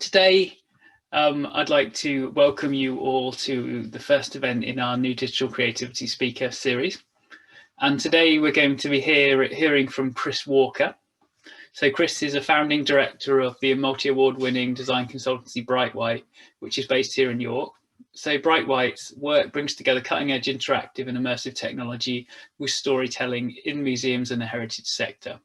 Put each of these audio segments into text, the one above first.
Today, I'd like to welcome you all to the first event in our new Digital Creativity Speaker series. And today we're going to be hearing from Chris Walker. So Chris is a founding director of the multi-award winning design consultancy Bright White, which is based here in York. So Bright White's work brings together cutting edge interactive and immersive technology with storytelling in museums and the heritage sector.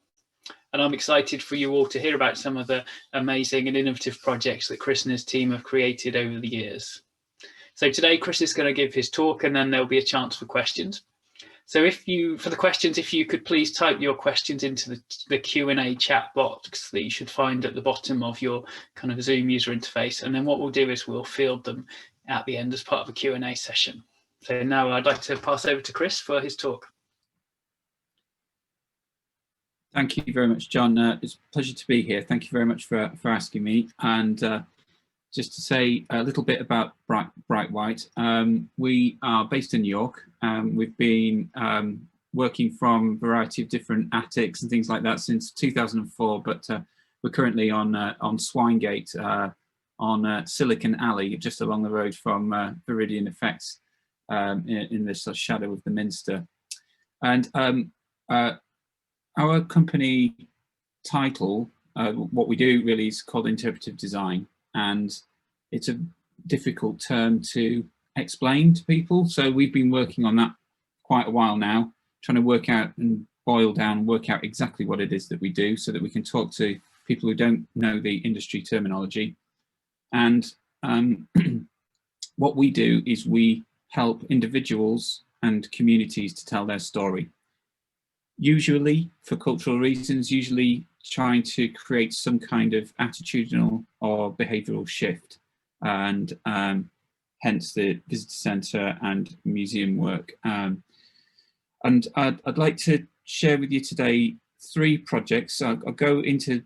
And I'm excited for you all to hear about some of the amazing and innovative projects that Chris and his team have created over the years. So today, Chris is going to give his talk and then there'll be a chance for questions. So for the questions, if you could please type your questions into the Q&A chat box that you should find at the bottom of your kind of Zoom user interface. And then what we'll do is we'll field them at the end as part of a Q&A session. So now I'd like to pass over to Chris for his talk. Thank you very much, John. It's a pleasure to be here. Thank you very much for asking me. And just to say a little bit about Bright White, we are based in York. We've been working from a variety of different attics and things like that since 2004, but we're currently on Swinegate on Silicon Alley, just along the road from Viridian Effects in the sort of shadow of the Minster. And our company title, what we do really is called interpretive design, and it's a difficult term to explain to people. So we've been working on that quite a while now, trying to work out and boil down, work out exactly what it is that we do so that we can talk to people who don't know the industry terminology. And what we do is we help individuals and communities to tell their story. Usually for cultural reasons, usually trying to create some kind of attitudinal or behavioural shift, and hence the visitor centre and museum work. And I'd like to share with you today 3 projects. I'll go into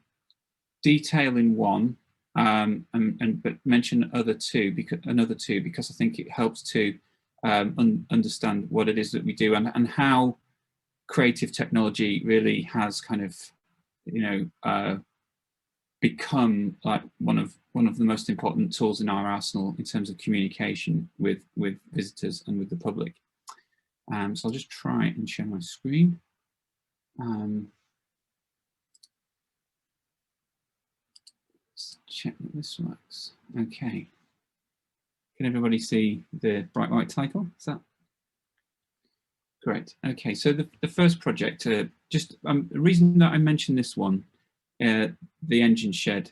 detail in one, but mention another two because I think it helps to understand what it is that we do and how creative technology really has kind of, become like one of the most important tools in our arsenal in terms of communication with visitors and with the public. So I'll just try and share my screen. Let's check that this works. Okay. Can everybody see the Bright White title? Is that? Great. Okay, so the first project, the reason that I mentioned this one, the engine shed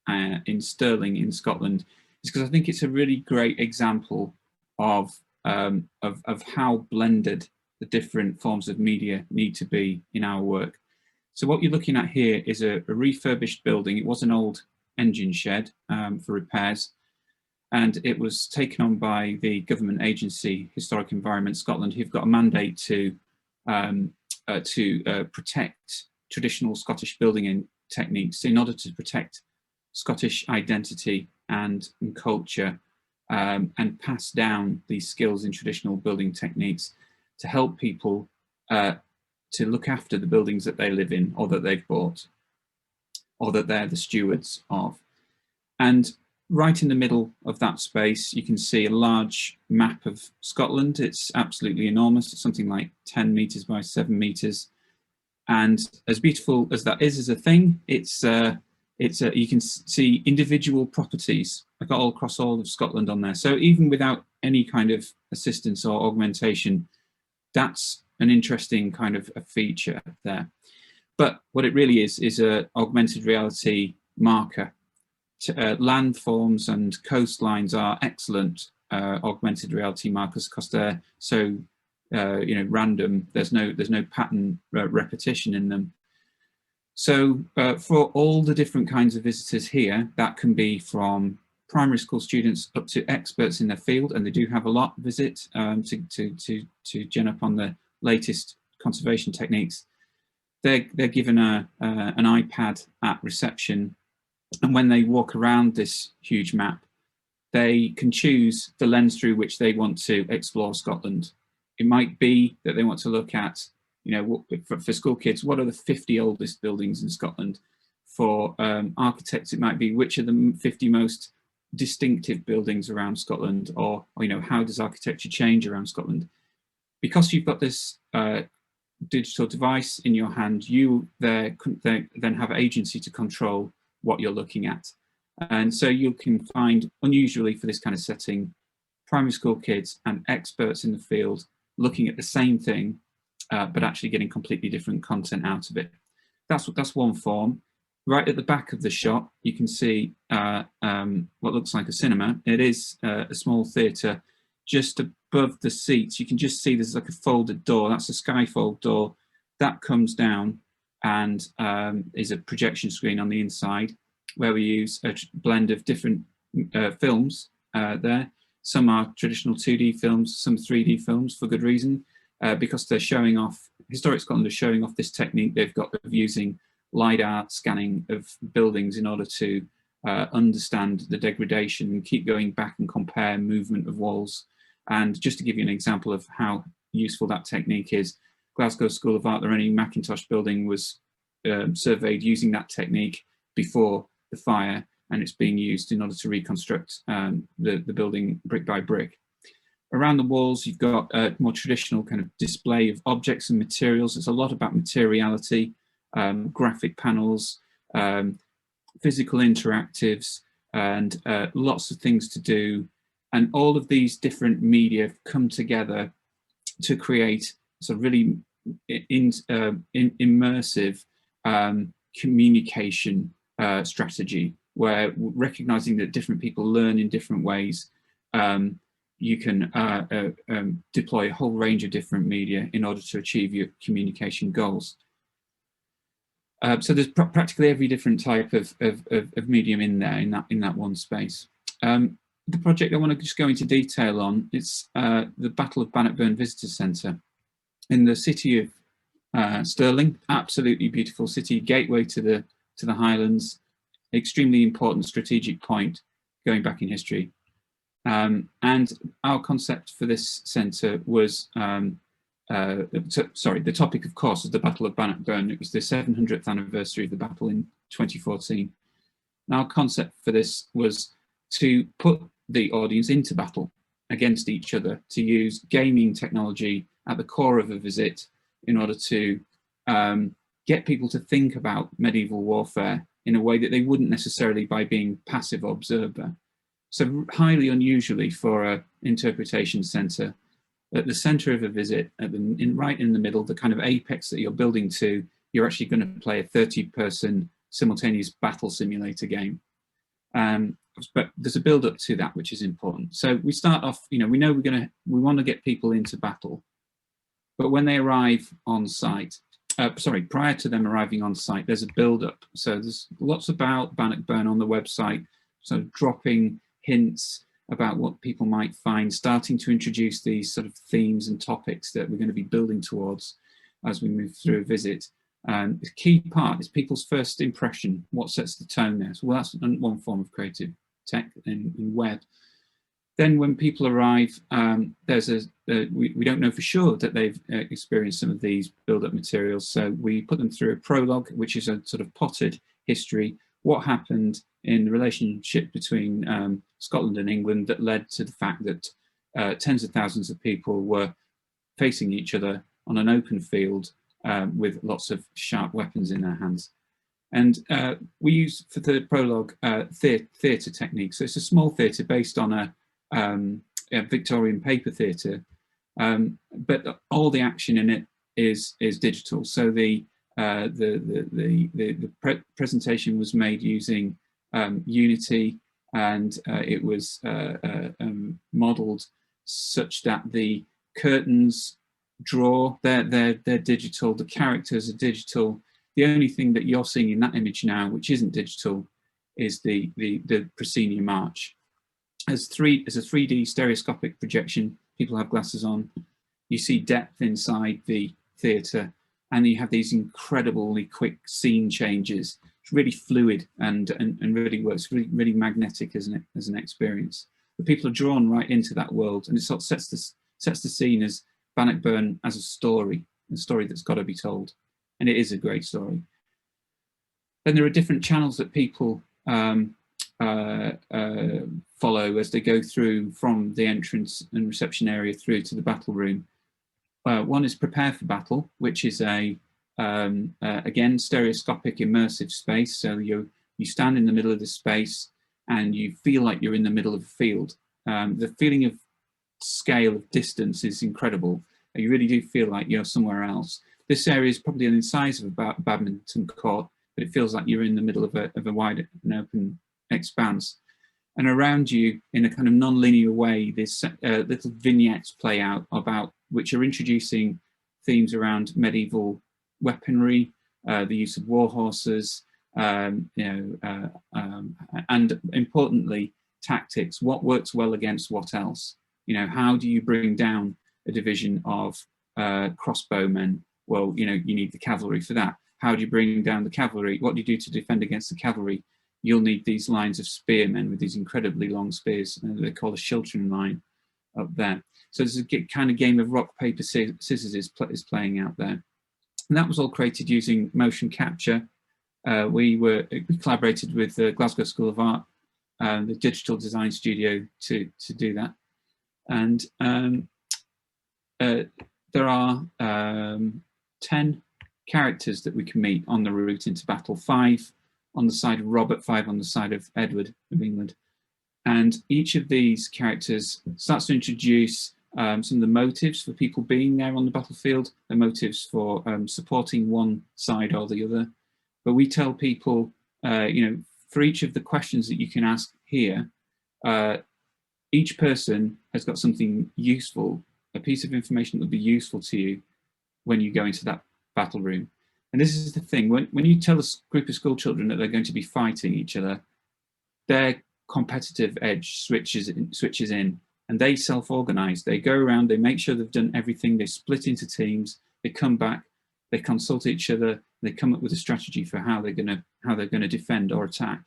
in Stirling in Scotland, is because I think it's a really great example of how blended the different forms of media need to be in our work. So what you're looking at here is a refurbished building. It was an old engine shed for repairs, and it was taken on by the government agency, Historic Environment Scotland, who've got a mandate to protect traditional Scottish building techniques in order to protect Scottish identity and culture, and pass down these skills in traditional building techniques to help people to look after the buildings that they live in or that they've bought or that they're the stewards of. And right in the middle of that space, you can see a large map of Scotland. It's absolutely enormous. It's something like 10 meters by 7 meters. And as beautiful as that is as a thing, you can see individual properties. I've got all across all of Scotland on there. So even without any kind of assistance or augmentation, that's an interesting kind of a feature there. But what it really is a augmented reality marker. Landforms and coastlines are excellent augmented reality markers because they're so random. There's no pattern repetition in them. So for all the different kinds of visitors here, that can be from primary school students up to experts in their field, and they do have a lot visit to gin up on the latest conservation techniques. They're given an iPad at reception. And when they walk around this huge map, they can choose the lens through which they want to explore Scotland. It might be that they want to look at, for school kids, what are the 50 oldest buildings in Scotland? For architects, it might be which are the 50 most distinctive buildings around Scotland, or you know, how does architecture change around Scotland? Because you've got this digital device in your hand, you then have agency to control what you're looking at. And so you can find, unusually for this kind of setting, primary school kids and experts in the field looking at the same thing, but actually getting completely different content out of it. That's one form. Right at the back of the shot, you can see what looks like a cinema. It is a small theatre. Just above the seats, you can just see there's like a folded door. That's a skyfold door. That comes down and is a projection screen on the inside, where we use a blend of different films there. Some are traditional 2D films, some 3D films for good reason, because they're showing off, Historic Scotland are showing off this technique they've got of using LiDAR scanning of buildings in order to understand the degradation and keep going back and compare movement of walls. And just to give you an example of how useful that technique is, Glasgow School of Art, their only Macintosh building was surveyed using that technique before the fire, and it's being used in order to reconstruct the building brick by brick. Around the walls, you've got a more traditional kind of display of objects and materials. It's a lot about materiality, graphic panels, physical interactives, and lots of things to do. And all of these different media come together to create a really immersive communication strategy, where recognizing that different people learn in different ways, you can deploy a whole range of different media in order to achieve your communication goals. So there's practically every different type of medium in there, in that one space. The project I want to just go into detail on, it's the Battle of Bannockburn Visitor Centre in the city of Stirling. Absolutely beautiful city, gateway to the Highlands, extremely important strategic point going back in history. And our concept for this centre was, sorry, the topic, of course, was the Battle of Bannockburn. It was the 700th anniversary of the battle in 2014. And our concept for this was to put the audience into battle against each other, to use gaming technology at the core of a visit in order to get people to think about medieval warfare in a way that they wouldn't necessarily by being passive observer. So highly unusually for an interpretation centre, at the centre of a visit, right in the middle, the kind of apex that you're building to, you're actually going to play a 30-person simultaneous battle simulator game. But there's a build up to that, which is important. So we start off, we know we want to get people into battle, but when they arrive on site, prior to them arriving on site, there's a build up. So there's lots about Bannockburn on the website, so dropping hints about what people might find, starting to introduce these sort of themes and topics that we're going to be building towards as we move through a visit. The key part is people's first impression, what sets the tone there. So, well, that's one form of creative tech in web. Then when people arrive, we don't know for sure that they've experienced some of these build-up materials. So we put them through a prologue, which is a sort of potted history. What happened in the relationship between Scotland and England that led to the fact that tens of thousands of people were facing each other on an open field with lots of sharp weapons in their hands. And we use for the prologue theatre techniques. So it's a small theatre based on a Victorian paper theatre, but all the action in it is digital. So the presentation was made using Unity, and it was modelled such that the curtains draw, they're digital, the characters are digital. The only thing that you're seeing in that image now, which isn't digital, is the proscenium arch. As a 3D stereoscopic projection, people have glasses on, you see depth inside the theatre, and you have these incredibly quick scene changes. It's really fluid and really works, really magnetic as an experience. But people are drawn right into that world, and it sort of sets the scene as Bannockburn as a story that's got to be told. And it is a great story. Then there are different channels that people follow as they go through from the entrance and reception area through to the battle room. One is prepare for battle, which is a again stereoscopic immersive space. So you stand in the middle of the space and you feel like you're in the middle of a field. The feeling of scale of distance is incredible. You really do feel like you're somewhere else. This area is probably the size of a badminton court, but it feels like you're in the middle of a wide and open expanse. And around you, in a kind of non-linear way, this little vignettes play out about which are introducing themes around medieval weaponry, the use of war horses, and importantly, tactics. What works well against what else? How do you bring down a division of crossbowmen? Well, you need the cavalry for that. How do you bring down the cavalry? What do you do to defend against the cavalry? You'll need these lines of spearmen with these incredibly long spears. They call a Shilton line up there. So there's a kind of game of rock, paper, scissors is playing out there. And that was all created using motion capture. We collaborated with the Glasgow School of Art, the digital design studio to do that. And there are 10 characters that we can meet on the route into battle. 5 on the side of Robert, 5 on the side of Edward of England. And each of these characters starts to introduce some of the motives for people being there on the battlefield, the motives for supporting one side or the other. But we tell people, for each of the questions that you can ask here, each person has got something useful, a piece of information that will be useful to you when you go into that battle room. And this is the thing, when you tell a group of school children that they're going to be fighting each other, their competitive edge switches in, and they self-organize. They go around, they make sure they've done everything, they split into teams, they come back, they consult each other, they come up with a strategy for how they're gonna defend or attack.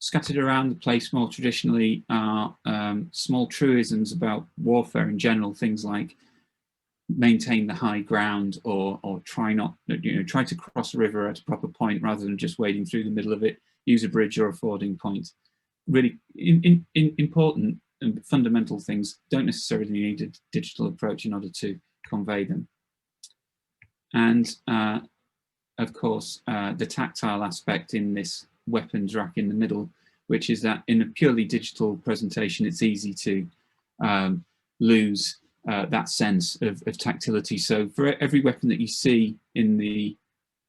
Scattered around the place more traditionally are small truisms about warfare in general, things like maintain the high ground, or try to cross a river at a proper point rather than just wading through the middle of it. Use a bridge or a fording point. Really important and fundamental things. Don't necessarily need a digital approach in order to convey them. And of course, the tactile aspect in this weapons rack in the middle, which is that in a purely digital presentation, it's easy to lose that sense of tactility. So for every weapon that you see in the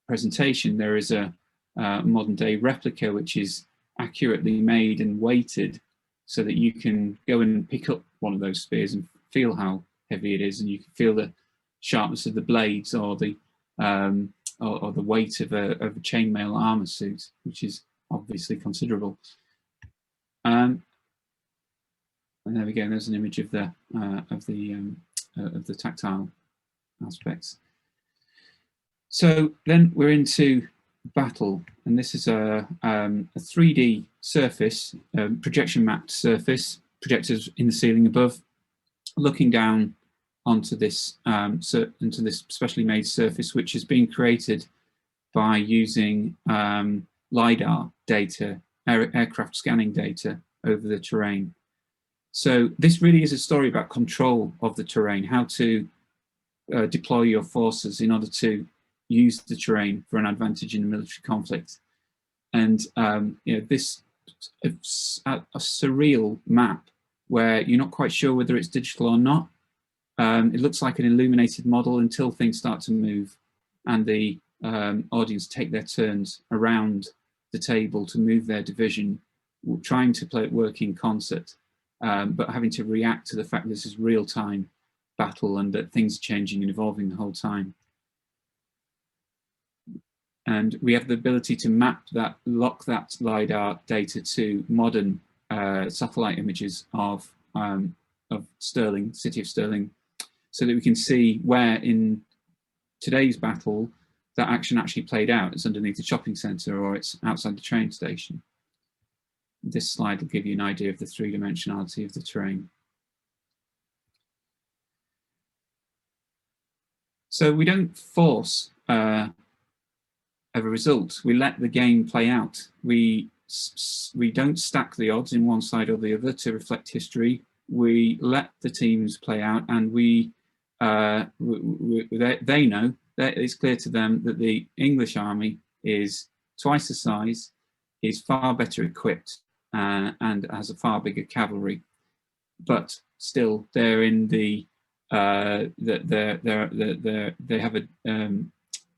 presentation, there is a modern day replica which is accurately made and weighted so that you can go and pick up one of those spears and feel how heavy it is, and you can feel the sharpness of the blades or the weight of a chainmail armor suit, which is obviously considerable. And there we go. There's an image of the tactile aspects. So then we're into battle, and this is a 3D surface, projection mapped surface, projectors in the ceiling above, looking down onto this specially made surface, which has been created by using LiDAR data, aircraft scanning data over the terrain. So this really is a story about control of the terrain, how to deploy your forces in order to use the terrain for an advantage in a military conflict. And this a surreal map where you're not quite sure whether it's digital or not. It looks like an illuminated model until things start to move and the audience take their turns around the table to move their division, trying to work in concert, but having to react to the fact that this is real-time battle and that things are changing and evolving the whole time. And we have the ability to lock that LiDAR data to modern satellite images of Stirling, city of Stirling, so that we can see where in today's battle that action actually played out. It's underneath the shopping centre or it's outside the train station. This slide will give you an idea of the three-dimensionality of the terrain. So we don't force a result. We let the game play out. We don't stack the odds in one side or the other to reflect history. We let the teams play out, and they know that it's clear to them that the English army is twice the size, is far better equipped, and has a far bigger cavalry. But still, they're in the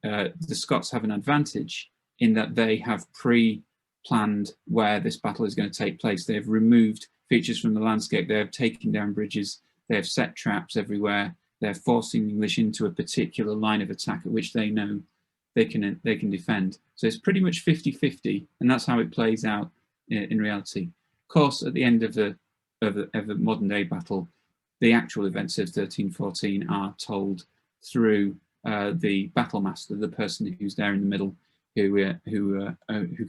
the Scots have an advantage in that they have pre-planned where this battle is going to take place. They have removed features from the landscape. They have taken down bridges. They have set traps everywhere. They're forcing the English into a particular line of attack at which they know they can defend. So it's pretty much 50-50, and that's how it plays out in reality. Of course, at the end of the modern day battle, the actual events of 1314 are told through the battle master, the person who's there in the middle, who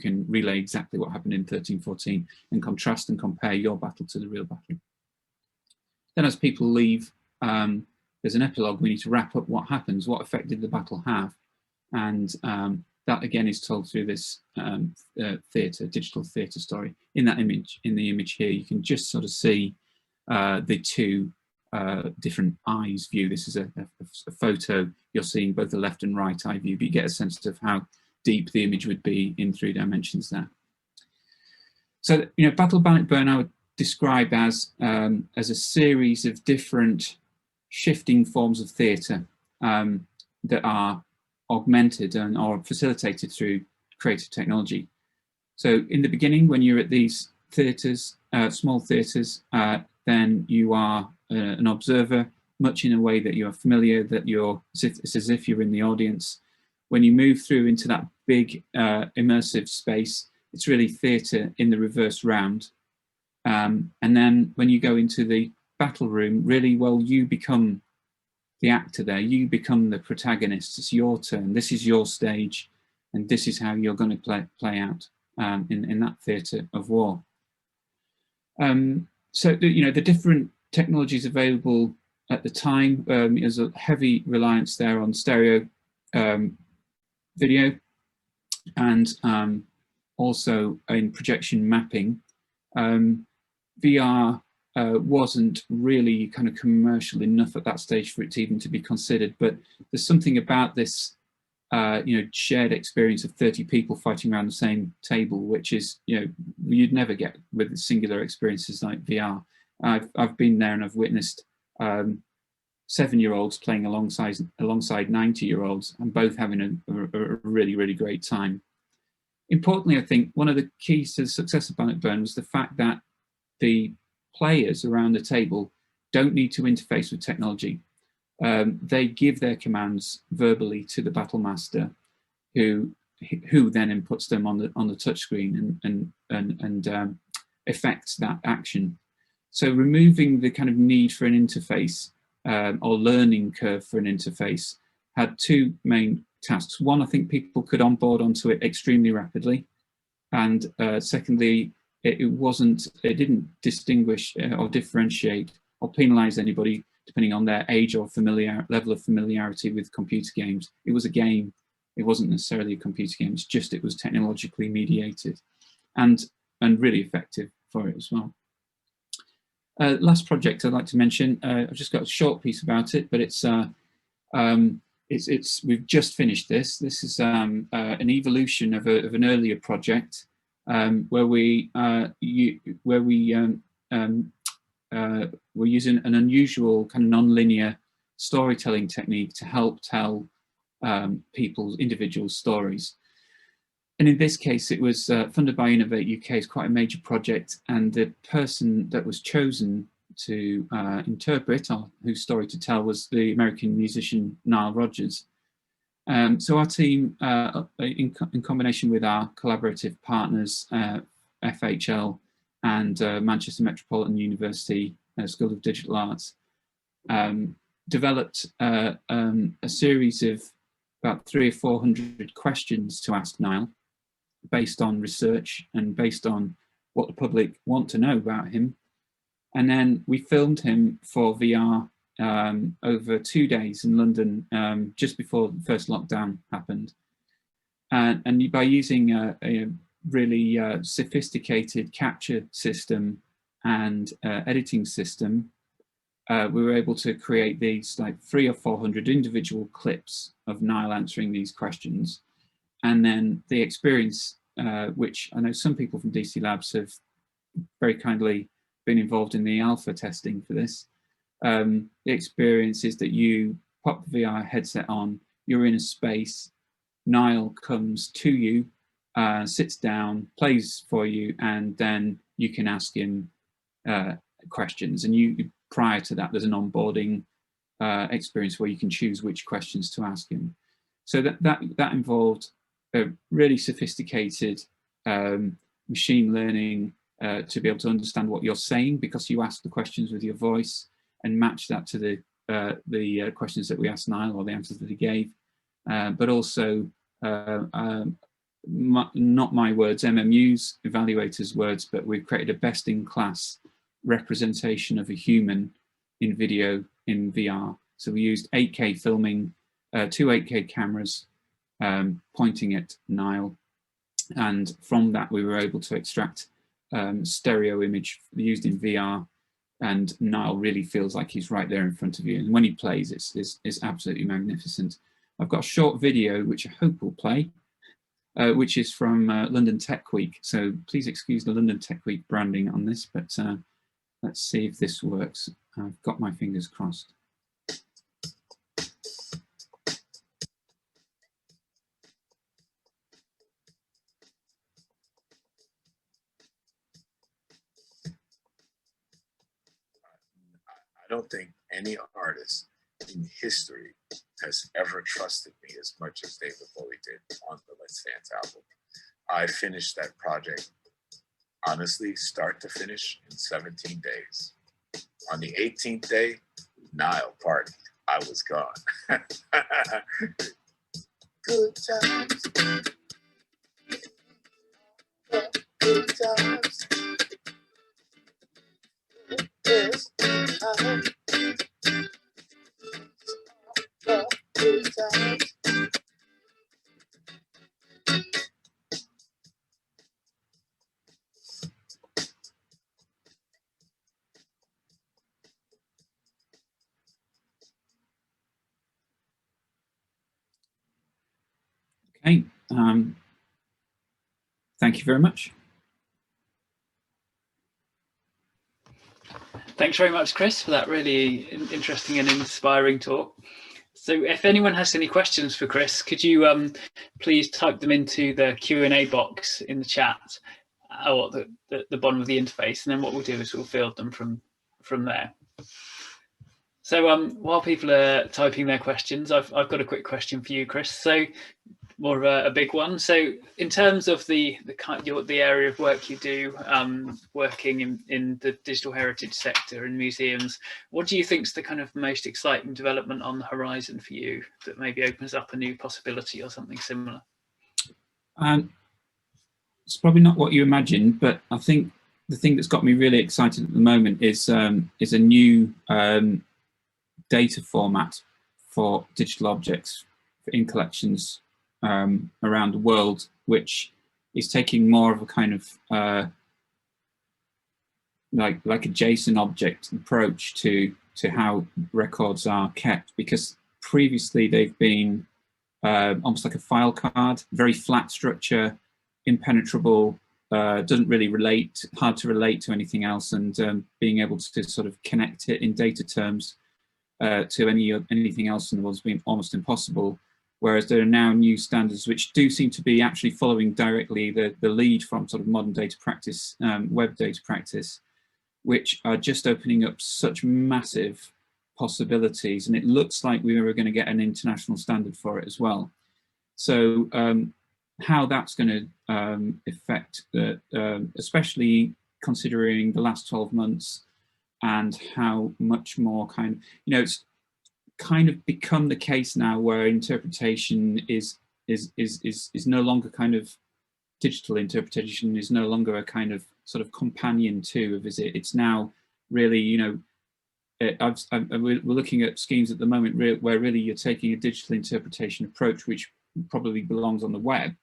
can relay exactly what happened in 1314 and contrast and compare your battle to the real battle. Then, as people leave, there's an epilogue. We need to wrap up what happens, what effect did the battle have, and that again is told through this digital theatre story. In that image, in the image here, you can just sort of see the two different eyes view. This is a photo. You're seeing both the left and right eye view, but you get a sense of how deep the image would be in 3 dimensions there. So, you know, Battle of Bannockburn I would describe as a series of different shifting forms of theatre that are augmented or facilitated through creative technology. So in the beginning, when you're at these theatres, small theatres, then you are an observer, much in a way that you are familiar, that it's as if you're in the audience. When you move through into that big immersive space, it's really theatre in the reverse round. And then when you go into the battle room, really, well, you become the actor there, you become the protagonist. It's your turn, this is your stage, and this is how you're going to play out in that theatre of war. So, you know, the different technologies available at the time, there's a heavy reliance there on stereo video, and also in projection mapping. VR wasn't really kind of commercial enough at that stage for it even to be considered, but there's something about this you know, shared experience of 30 people fighting around the same table, which is, you know, you'd never get with singular experiences like VR. I've been there and I've witnessed 7-year-olds playing alongside 90-year-olds, and both having a really, really great time. Importantly, I think one of the keys to the success of Bannockburn was the fact that the players around the table don't need to interface with technology. They give their commands verbally to the battle master, who then inputs them on the touchscreen and affects that action. So removing the kind of need for an interface or learning curve for an interface had 2 main tasks. One, I think people could onboard onto it extremely rapidly, and secondly, it didn't distinguish or differentiate or penalise anybody depending on their age or level of familiarity with computer games. It was a game. It wasn't necessarily a computer game. It's just it was technologically mediated, and really effective for it as well. Last project I'd like to mention. I've just got a short piece about it, but we've just finished this. This is an evolution of an earlier project where we're using an unusual kind of non-linear storytelling technique to help tell individual stories. And in this case, it was funded by Innovate UK. It's quite a major project, and the person that was chosen to interpret, or whose story to tell, was the American musician Nile Rodgers. So our team, in combination with our collaborative partners, FHL and Manchester Metropolitan University School of Digital Arts, developed a series of about 300 or 400 questions to ask Nile, based on research and based on what the public want to know about him. And then we filmed him for VR over 2 days in London, just before the first lockdown happened. And by using a really sophisticated capture system and editing system, we were able to create these like 300 or 400 individual clips of Niall answering these questions. And then the experience, which I know some people from DC Labs have very kindly been involved in the alpha testing for this. The experience is that you pop the VR headset on, you're in a space, Niall comes to you, sits down, plays for you, and then you can ask him questions. And you, prior to that, there's an onboarding experience where you can choose which questions to ask him. So that involved a really sophisticated machine learning to be able to understand what you're saying, because you ask the questions with your voice and match that to the questions that we asked Niall, or the answers that he gave. But also, not my words, MMU's evaluators' words, but we've created a best-in-class representation of a human in video in VR. So we used 8K filming, 2 8K cameras pointing at Niall, and from that we were able to extract stereo image used in VR, and Niall really feels like he's right there in front of you. And when he plays, it's absolutely magnificent. I've got a short video which I hope will play, which is from London Tech Week. So please excuse the London Tech Week branding on this, but let's see if this works. I've got my fingers crossed. I don't think any artist in history has ever trusted me as much as David Bowie did on the Let's Dance album. I finished that project, honestly, start to finish, in 17 days. On the 18th day, Niall partied. I was gone. Good times. Good times. Yes, good times. Okay, thank you very much. Thanks very much, Chris, for that really interesting and inspiring talk. So if anyone has any questions for Chris, could you please type them into the Q&A box in the chat, or the bottom of the interface, and then what we'll do is we'll field them from there. So while people are typing their questions, I've got a quick question for you, Chris. So more of a big one. So in terms of the area of work you do, working in the digital heritage sector and museums, what do you think is the kind of most exciting development on the horizon for you that maybe opens up a new possibility or something similar? It's probably not what you imagined, but I think the thing that's got me really excited at the moment is a new data format for digital objects in collections around the world, which is taking more of a kind of like a JSON object approach to how records are kept, because previously they've been almost like a file card, very flat structure, impenetrable, doesn't really relate, hard to relate to anything else, and being able to sort of connect it in data terms to anything else in the world has been almost impossible. Whereas there are now new standards which do seem to be actually following directly the lead from sort of modern data practice, web data practice, which are just opening up such massive possibilities. And it looks like we are going to get an international standard for it as well. So how that's going to affect, especially considering the last 12 months and how much more kind of, it's kind of become the case now where interpretation is no longer kind of, digital interpretation is no longer a kind of sort of companion to a visit. It's now really, we're looking at schemes at the moment where really you're taking a digital interpretation approach, which probably belongs on the web,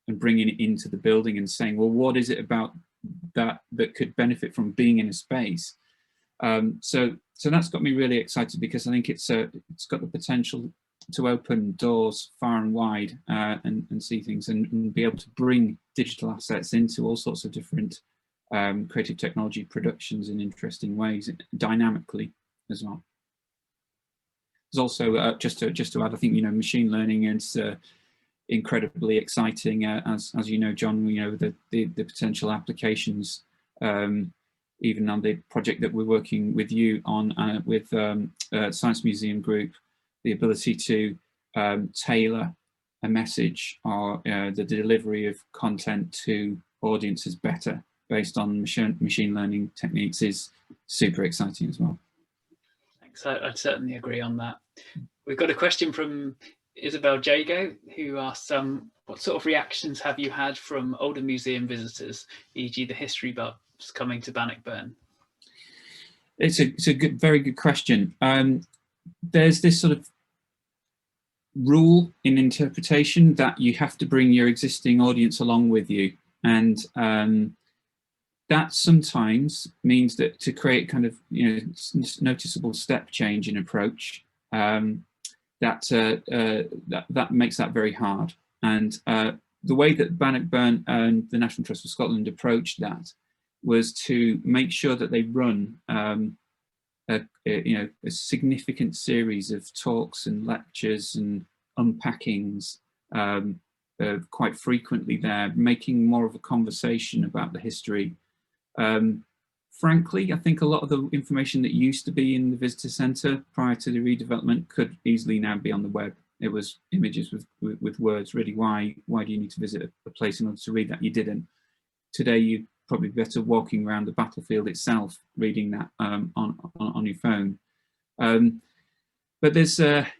and bringing it into the building and saying, well, what is it about that could benefit from being in a space? So that's got me really excited, because I think it's got the potential to open doors far and wide, and see things, and be able to bring digital assets into all sorts of different creative technology productions in interesting ways, dynamically as well. There's also just to add, I think, you know, machine learning is incredibly exciting, as you know, John. You know, the potential applications, even on the project that we're working with you on with Science Museum Group, the ability to tailor a message or the delivery of content to audiences better based on machine learning techniques is super exciting as well. Thanks. I'd certainly agree on that. We've got a question from Isabel Jago, who asks, what sort of reactions have you had from older museum visitors, e.g. the history buffs coming to Bannockburn? It's a very good question. There's this sort of rule in interpretation that you have to bring your existing audience along with you, and that sometimes means that to create kind of, you know, noticeable step change in approach, that makes that very hard. And the way that Bannockburn and the National Trust for Scotland approached that was to make sure that they run a significant series of talks and lectures and unpackings quite frequently there, making more of a conversation about the history. Frankly, I think a lot of the information that used to be in the visitor centre prior to the redevelopment could easily now be on the web. It was images with words, really. Why do you need to visit a place in order to read that? You didn't. Today, you'd probably be better walking around the battlefield itself, reading that on your phone. But there's,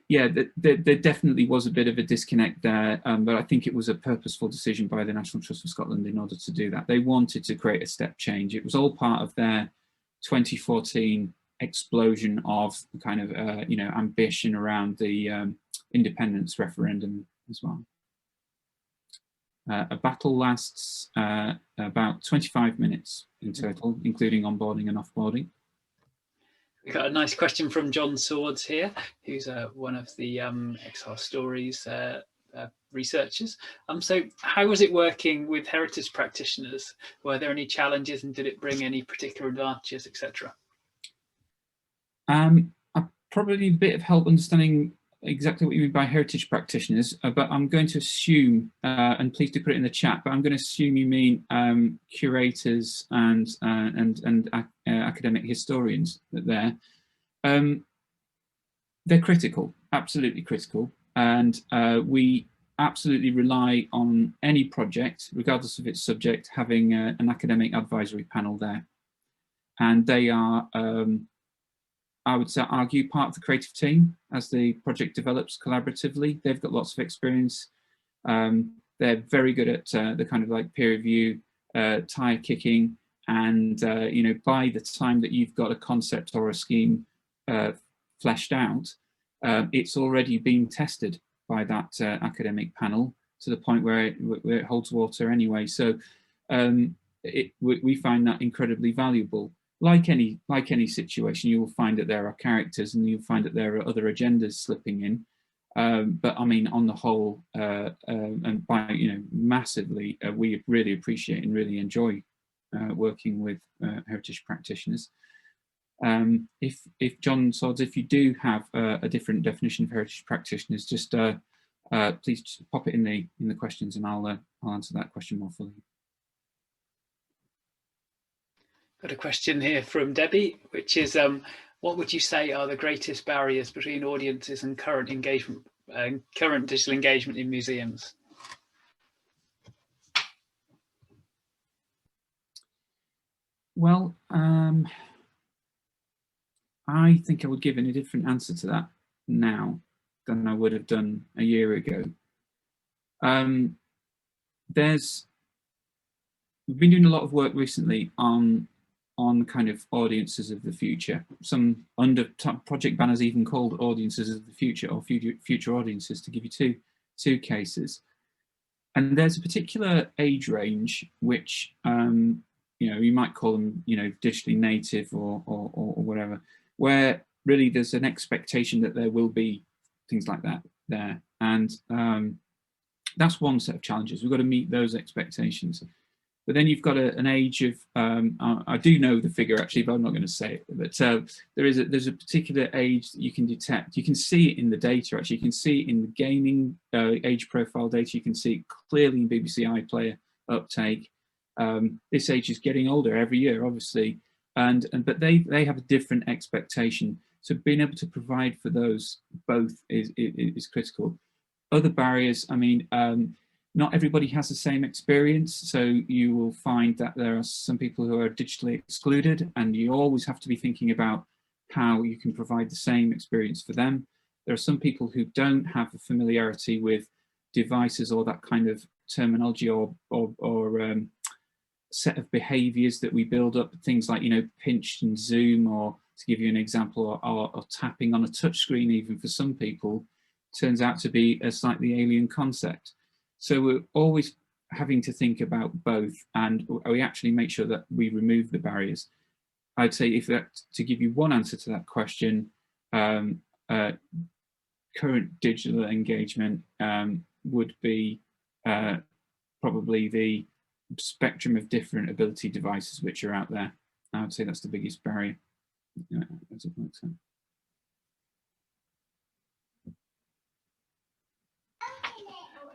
yeah, there definitely was a bit of a disconnect there, but I think it was a purposeful decision by the National Trust for Scotland in order to do that. They wanted to create a step change. It was all part of their 2014 explosion of kind of, ambition around the independence referendum as well. A battle lasts about 25 minutes in total, including onboarding and offboarding. We've got a nice question from John Swords here, who's one of the Exile Stories researchers. So how was it working with heritage practitioners? Were there any challenges, and did it bring any particular advantages, etc.? I probably need a bit of help understanding exactly what you mean by heritage practitioners, but I'm going to assume, and please do put it in the chat, but I'm going to assume you mean curators and academic historians there. They're critical, absolutely critical, and we absolutely rely on any project, regardless of its subject, having an academic advisory panel there. And they are, I would say, argue, part of the creative team as the project develops collaboratively. They've got lots of experience. They're very good at the kind of like peer review, tire kicking, and by the time that you've got a concept or a scheme fleshed out, it's already been tested by that academic panel to the point where it holds water anyway. So we find that incredibly valuable. Like any situation, you will find that there are characters, and you'll find that there are other agendas slipping in. But I mean, on the whole, and by massively, we really appreciate and really enjoy working with heritage practitioners. If John Swords, if you do have a different definition of heritage practitioners, just please just pop it in the questions, and I'll answer that question more fully. Got a question here from Debbie, which is, what would you say are the greatest barriers between audiences and current digital engagement in museums? Well, I think I would give a different answer to that now than I would have done a year ago. We've been doing a lot of work recently on kind of audiences of the future. Some under project banners even called audiences of the future, or future audiences, to give you two cases. And there's a particular age range which, you know, you might call them, you know, digitally native or whatever, where really there's an expectation that there will be things like that there. And that's one set of challenges. We've got to meet those expectations. But then you've got an age of, I do know the figure actually, but I'm not going to say it. But there's a particular age that you can detect. You can see it in the data actually. You can see it in the gaming age profile data. You can see it clearly in BBC iPlayer uptake. This age is getting older every year, obviously, but they have a different expectation. So being able to provide for those both is critical. Other barriers, I mean, not everybody has the same experience, so you will find that there are some people who are digitally excluded, and you always have to be thinking about how you can provide the same experience for them. There are some people who don't have a familiarity with devices or that kind of terminology or set of behaviors that we build up, things like, you know, pinch and zoom, or to give you an example, or tapping on a touch screen, even for some people, turns out to be a slightly alien concept. So we're always having to think about both, and we actually make sure that we remove the barriers. I'd say, if that, to give you one answer to that question, current digital engagement would be probably the spectrum of different ability devices which are out there. I would say that's the biggest barrier. As it works out.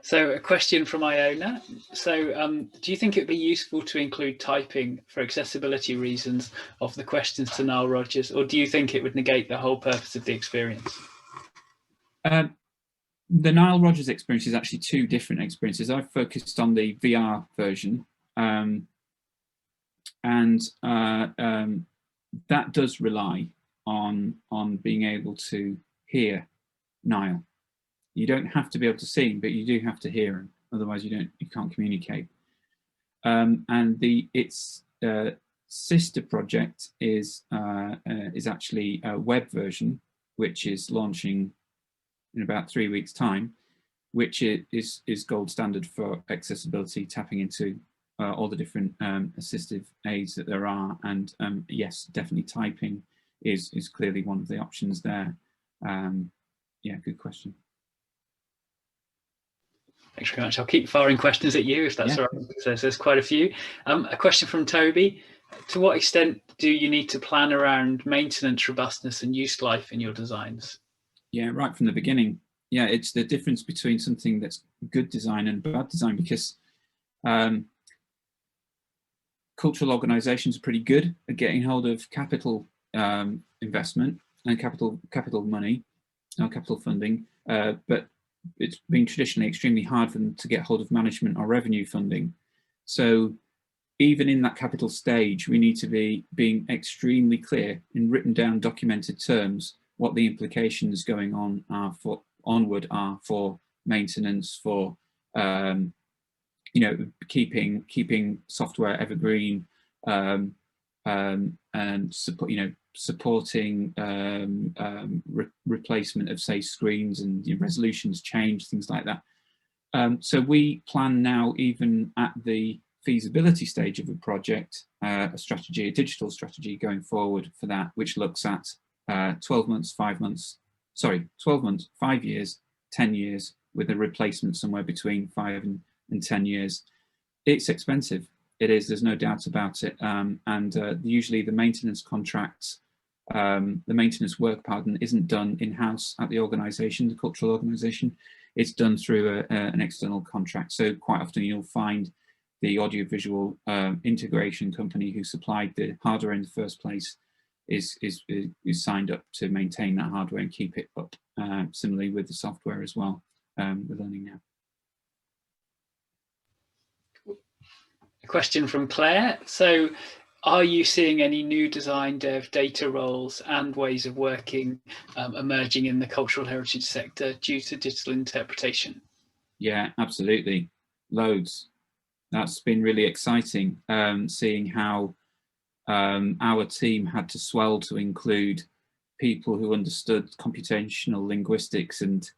So a question from Iona. So do you think it'd be useful to include typing for accessibility reasons of the questions to Nile Rodgers, or do you think it would negate the whole purpose of the experience? The Nile Rodgers experience is actually two different experiences. I've focused on the VR version, that does rely on being able to hear Nile. You don't have to be able to see him, but you do have to hear him. Otherwise, you can't communicate. And its sister project is actually a web version, which is launching in about 3 weeks' time, which is gold standard for accessibility, tapping into all the different assistive aids that there are. And yes, definitely typing is clearly one of the options there. Yeah, good question. Thanks very much. I'll keep firing questions at you if that's all right. So there's quite a few. A question from Toby. To what extent do you need to plan around maintenance, robustness and use life in your designs? Yeah, right from the beginning. Yeah, it's the difference between something that's good design and bad design, because cultural organizations are pretty good at getting hold of capital investment and capital money, capital funding, but it's been traditionally extremely hard for them to get hold of management or revenue funding. So even in that capital stage, we need to be being extremely clear in written down, documented terms what the implications going on are for for maintenance, for you know, keeping software evergreen, and support, you know, supporting replacement of, say, screens, and resolutions change, things like that. So we plan now, even at the feasibility stage of a project, a digital strategy going forward for that, which looks at 12 months, 5 months, sorry, 12 months, 5 years, 10 years, with a replacement somewhere between 5 and 10 years. It's expensive. It is, there's no doubt about it. Usually the maintenance contracts, the maintenance work, isn't done in-house at the organisation, the cultural organisation. It's done through an external contract. So quite often you'll find the audiovisual integration company who supplied the hardware in the first place is signed up to maintain that hardware and keep it up. Similarly with the software as well, we're learning now. A question from Claire. So are you seeing any new design dev data roles and ways of working emerging in the cultural heritage sector due to digital interpretation? Yeah, absolutely. Loads. That's been really exciting, seeing how our team had to swell to include people who understood computational linguistics and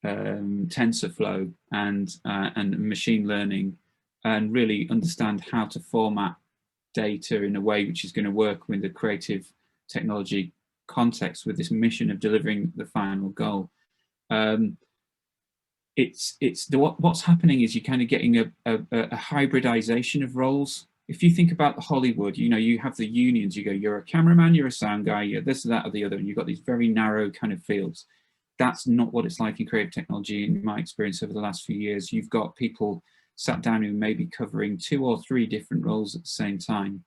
TensorFlow and machine learning, and really understand how to format data in a way which is going to work with the creative technology context with this mission of delivering the final goal. What's happening is you're kind of getting a hybridization of roles. If you think about Hollywood, you know, you have the unions, you go, you're a cameraman, you're a sound guy, you're this, that, or the other, and you've got these very narrow kind of fields. That's not what it's like in creative technology, in my experience over the last few years. You've got people sat down who may be covering 2 or 3 different roles at the same time.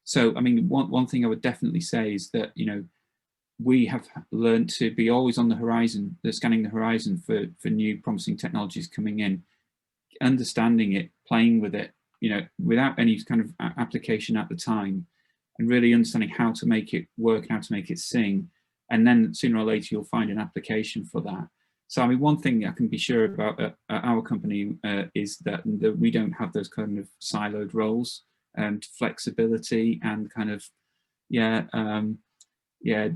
So, I mean, one thing I would definitely say is that, you know, we have learned to be always on the horizon, scanning the horizon for new promising technologies coming in, understanding it, playing with it, you know, without any kind of application at the time, and really understanding how to make it work, how to make it sing. And then sooner or later, you'll find an application for that. So, I mean, one thing I can be sure about at our company is that we don't have those kind of siloed roles, and flexibility and kind of,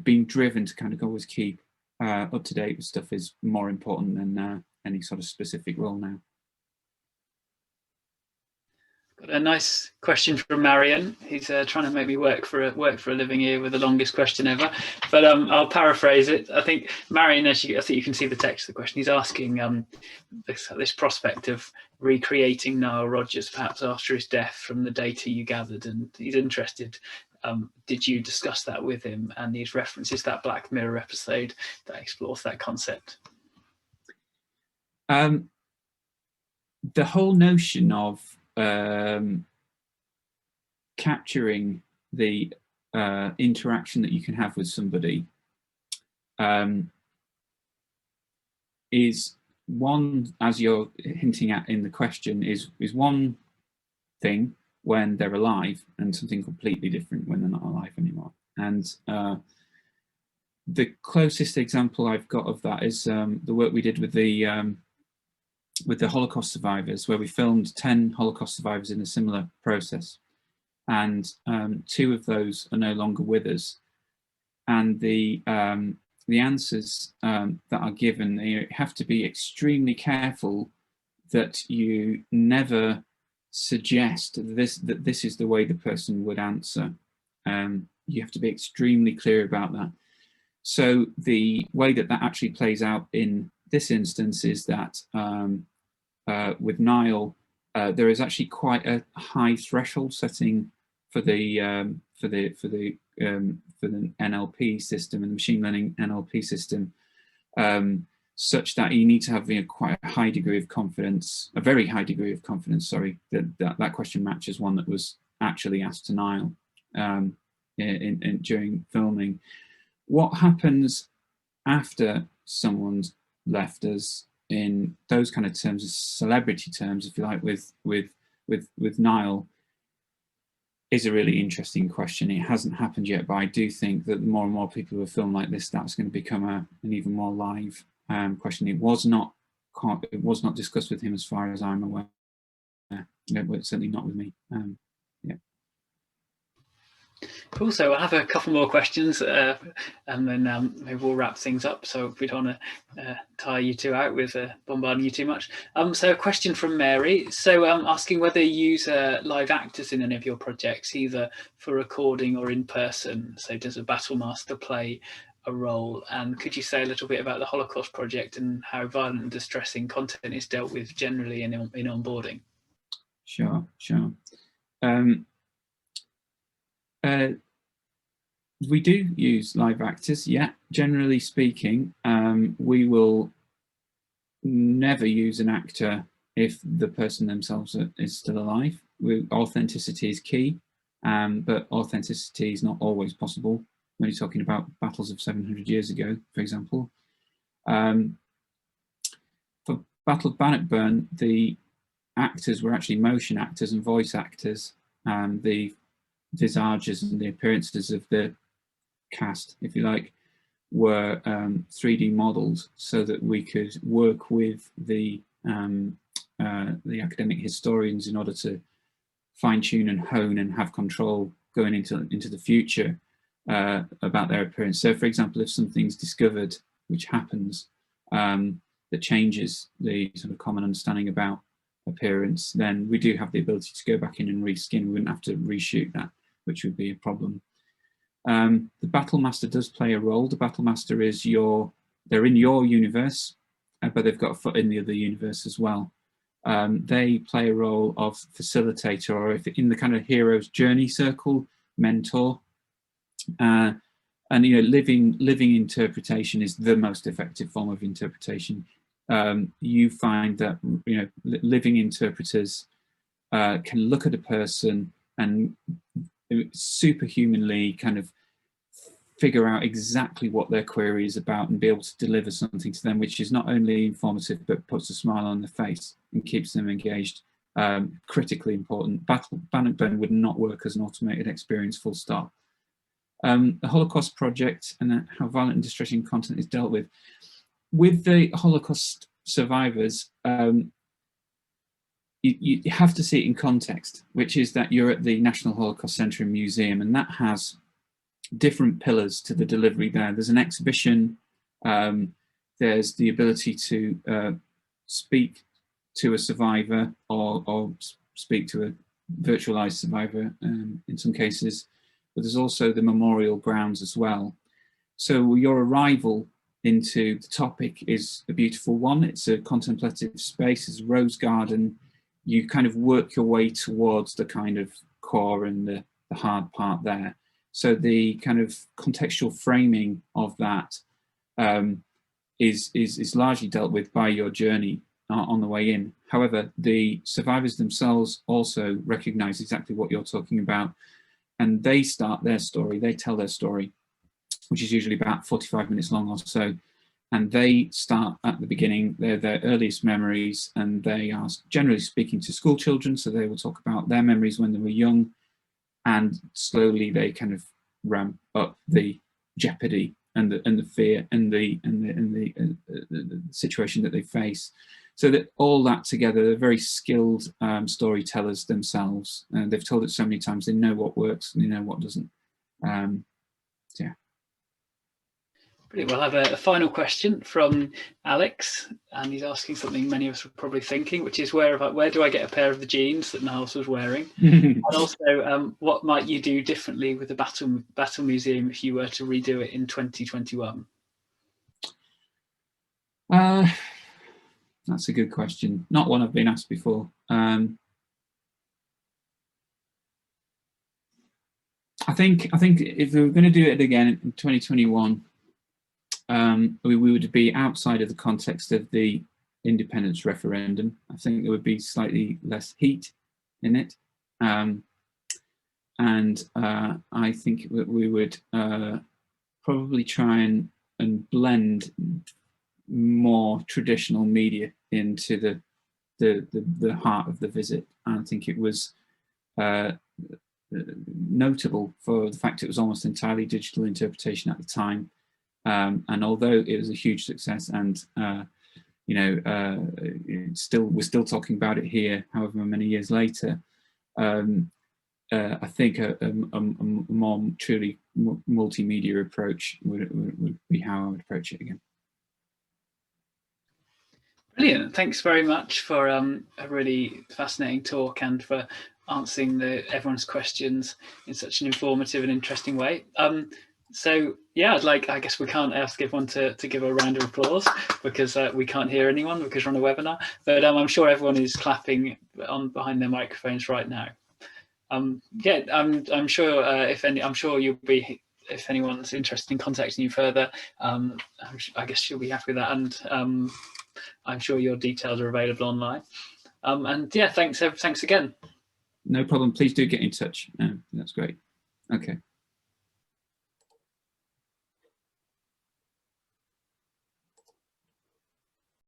being driven to kind of always keep up to date with stuff is more important than any sort of specific role now. Got a nice question from Marion. He's trying to make me work for a living here with the longest question ever, but I'll paraphrase it. I think Marion, I think you can see the text of the question. He's asking this prospect of recreating Nile Rodgers, perhaps after his death, from the data you gathered, and he's interested. Did you discuss that with him? And these references that Black Mirror episode that explores that concept. The whole notion of capturing the interaction that you can have with somebody is one, as you're hinting at in the question, is one thing when they're alive, and something completely different when they're not alive anymore. And the closest example I've got of that is the work we did with the Holocaust survivors, where we filmed 10 Holocaust survivors in a similar process, and 2 of those are no longer with us. And the answers that are given, you have to be extremely careful that you never suggest that this is the way the person would answer. You have to be extremely clear about that. So the way that actually plays out in this instance is that with Nile, there is actually quite a high threshold setting for the NLP system and the machine learning NLP system, such that you need to have quite a high degree of confidence, a very high degree of confidence, sorry, that question matches one that was actually asked to Nile during filming. What happens after someone's left us in those kind of terms, celebrity terms, if you like, with Nile, is a really interesting question. It hasn't happened yet, but I do think that the more and more people who film like this, that's going to become an even more live question. It was not discussed with him, as far as I'm aware. Certainly not with me. Yeah. Cool. So I have a couple more questions, and then maybe we'll wrap things up. So we don't want to tire you two out with bombarding you too much. So a question from Mary. So asking whether you use live actors in any of your projects, either for recording or in person. So does a battle master play a role? And could you say a little bit about the Holocaust project and how violent and distressing content is dealt with generally in onboarding? Sure. We do use live actors, yeah. Generally speaking, we will never use an actor if the person themselves is still alive. Authenticity is key, but authenticity is not always possible when you're talking about battles of 700 years ago, for example. For Battle of Bannockburn, the actors were actually motion actors and voice actors. The visages and the appearances of the cast, if you like, were 3D models so that we could work with the academic historians in order to fine-tune and hone and have control going into the future about their appearance. So, for example, if something's discovered, which happens, that changes the sort of common understanding about appearance, then we do have the ability to go back in and reskin. We wouldn't have to reshoot that, which would be a problem. The Battle Master does play a role. The Battle Master is they're in your universe, but they've got a foot in the other universe as well. They play a role of facilitator, or if in the kind of hero's journey circle, mentor. And living interpretation is the most effective form of interpretation. You find that living interpreters can look at a person and superhumanly kind of figure out exactly what their query is about and be able to deliver something to them which is not only informative but puts a smile on their face and keeps them engaged. Critically important. Bannockburn would not work as an automated experience, full stop. The Holocaust Project and how violent and distressing content is dealt with. With the Holocaust survivors, you have to see it in context, which is that you're at the National Holocaust Centre and Museum, and that has different pillars to the delivery there. There's an exhibition, there's the ability to speak to a survivor or speak to a virtualized survivor in some cases, but there's also the memorial grounds as well. So your arrival into the topic is a beautiful one. It's a contemplative space, it's a rose garden. You kind of work your way towards the kind of core and the hard part there. So the kind of contextual framing of that is largely dealt with by your journey on the way in. However, the survivors themselves also recognize exactly what you're talking about, and they start their story, they tell their story, which is usually about 45 minutes long or so. And they start at the beginning, they're their earliest memories, and they are generally speaking to school children. So they will talk about their memories when they were young, and slowly they kind of ramp up the jeopardy and the fear and the situation that they face. So that all that together, they're very skilled storytellers themselves. They've told it so many times, they know what works and they know what doesn't. Yeah. Brilliant. We'll have a final question from Alex, and he's asking something many of us were probably thinking, which is where do I get a pair of the jeans that Niles was wearing? And also, what might you do differently with the Battle Museum if you were to redo it in 2021? That's a good question. Not one I've been asked before. I think if we were going to do it again in 2021, we would be outside of the context of the independence referendum. I think there would be slightly less heat in it. And I think we would probably try and blend more traditional media into the heart of the visit. And I think it was notable for the fact it was almost entirely digital interpretation at the time. And although it was a huge success, and we're still talking about it here, however many years later, I think a more truly multimedia approach would be how I would approach it again. Brilliant. Thanks very much for a really fascinating talk and for answering everyone's questions in such an informative and interesting way. So yeah, I guess we can't ask everyone to give a round of applause because we can't hear anyone because we're on a webinar, but I'm sure everyone is clapping behind their microphones right now. Yeah, I'm sure I'm sure you'll be, if anyone's interested in contacting you further, I guess you'll be happy with that, and I'm sure your details are available online. And yeah, thanks again. No problem. Please do get in touch. That's great. Okay.